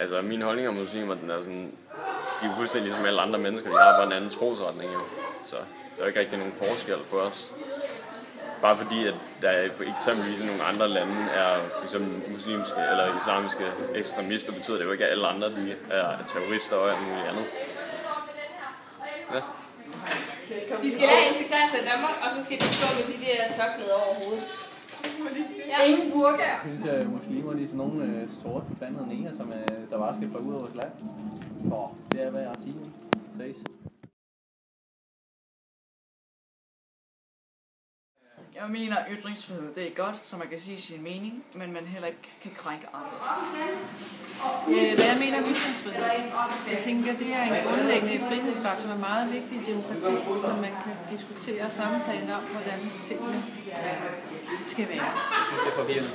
Altså, min holdning om muslimer, den er sådan, de er jo fuldstændig som alle andre mennesker, de har bare en anden trosretning, jo. Så der er ikke rigtig nogen forskel på os. Bare fordi, at der eksempelvis i nogle andre lande er for eksempel muslimske eller islamiske ekstremister, betyder det jo ikke, at alle andre de er terrorister og alt muligt andet. Ja. De skal lære at integrere sig i Danmark, og så skal de stå med de der tørklæder over hovedet. Ja. Ingen burkaer. Jeg synes, at muslimer de er sådan nogle sorte forbandede neger, som der bare skal få ud af vores land. Det er, hvad jeg har at sige. Jeg mener, at ytringsfrihed det er godt, så man kan sige sin mening, men man heller ikke kan krænke andre. Hvad jeg mener om ytringsfrihed? Jeg tænker, det er en grundlæggende frihedsret, som er meget vigtig i demokrati, så man kan diskutere og samtale om, hvordan tingene skal være. Jeg synes, det er forvirrende.